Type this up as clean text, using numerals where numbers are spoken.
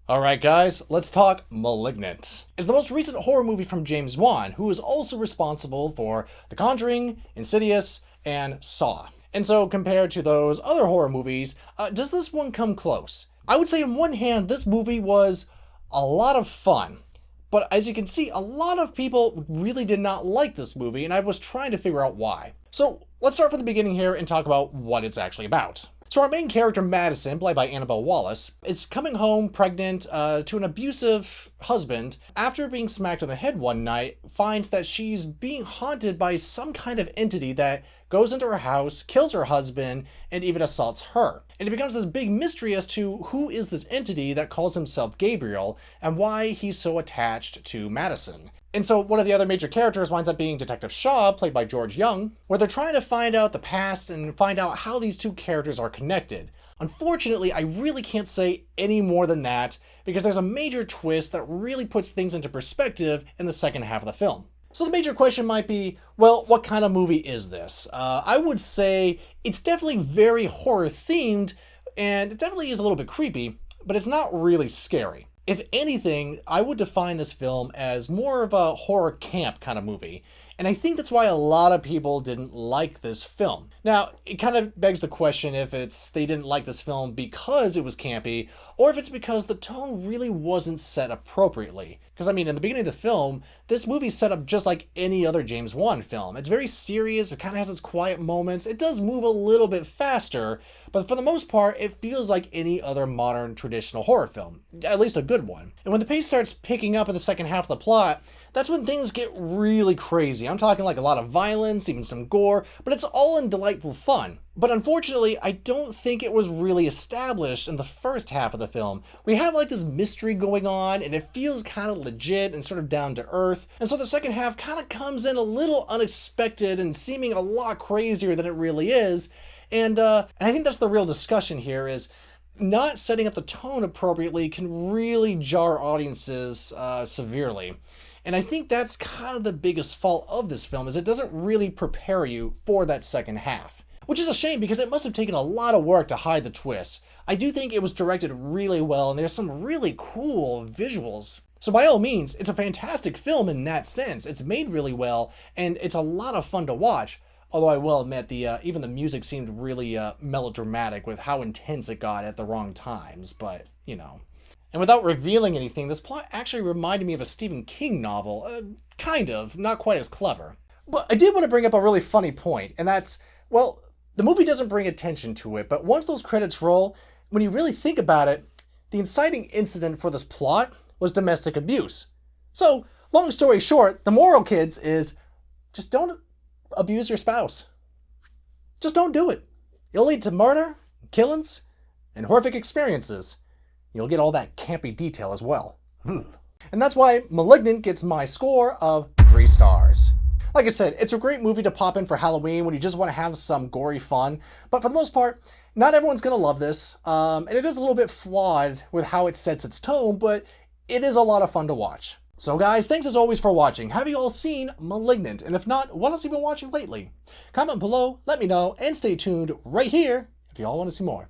Alright guys, let's talk Malignant. It's the most recent horror movie from James Wan, who is also responsible for The Conjuring, Insidious, and Saw. And so compared to those other horror movies, does this one come close? I would say on one hand, this movie was a lot of fun. But as you can see, a lot of people really did not like this movie, and I was trying to figure out why. So let's start from the beginning here and talk about what it's actually about. So our main character, Madison, played by Annabelle Wallis, is coming home pregnant to an abusive husband. After being smacked on the head one night, finds that she's being haunted by some kind of entity that goes into her house, kills her husband, and even assaults her. And it becomes this big mystery as to who is this entity that calls himself Gabriel, and why he's so attached to Madison. And so one of the other major characters winds up being Detective Shaw, played by George Young, where they're trying to find out the past and find out how these two characters are connected. Unfortunately, I really can't say any more than that, because there's a major twist that really puts things into perspective in the second half of the film. So the major question might be, well, what kind of movie is this? I would say it's definitely very horror themed, and it definitely is a little bit creepy, but it's not really scary. If anything, I would define this film as more of a horror camp kind of movie, and I think that's why a lot of people didn't like this film. Now, it kind of begs the question if they didn't like this film because it was campy, or if it's because the tone really wasn't set appropriately. Because I mean, in the beginning of the film, this movie's set up just like any other James Wan film. It's very serious, it kind of has its quiet moments, it does move a little bit faster, but for the most part, it feels like any other modern traditional horror film, at least a good one. And when the pace starts picking up in the second half of the plot, that's when things get really crazy. I'm talking like a lot of violence, even some gore, but it's all in delightful fun. But unfortunately, I don't think it was really established in the first half of the film. We have like this mystery going on, and it feels kind of legit and sort of down to earth. And so the second half kind of comes in a little unexpected and seeming a lot crazier than it really is. And I think that's the real discussion here, is not setting up the tone appropriately can really jar audiences severely. And I think that's kind of the biggest fault of this film, is it doesn't really prepare you for that second half. Which is a shame, because it must have taken a lot of work to hide the twist. I do think it was directed really well, and there's some really cool visuals. So by all means, it's a fantastic film in that sense. It's made really well, and it's a lot of fun to watch. Although I will admit, even the music seemed really melodramatic with how intense it got at the wrong times, but, you know. And without revealing anything, this plot actually reminded me of a Stephen King novel. Kind of, not quite as clever. But I did want to bring up a really funny point, and that's, well, the movie doesn't bring attention to it, but once those credits roll, when you really think about it, the inciting incident for this plot was domestic abuse. So, long story short, the moral, kids, is just don't abuse your spouse. Just don't do it. It'll lead to murder, killings, and horrific experiences. You'll get all that campy detail as well. And that's why Malignant gets my score of 3 stars. Like I said, it's a great movie to pop in for Halloween when you just want to have some gory fun, but for the most part, not everyone's going to love this, and it is a little bit flawed with how it sets its tone, but it is a lot of fun to watch. So guys, thanks as always for watching. Have you all seen Malignant? And if not, what else have you been watching lately? Comment below, let me know, and stay tuned right here if you all want to see more.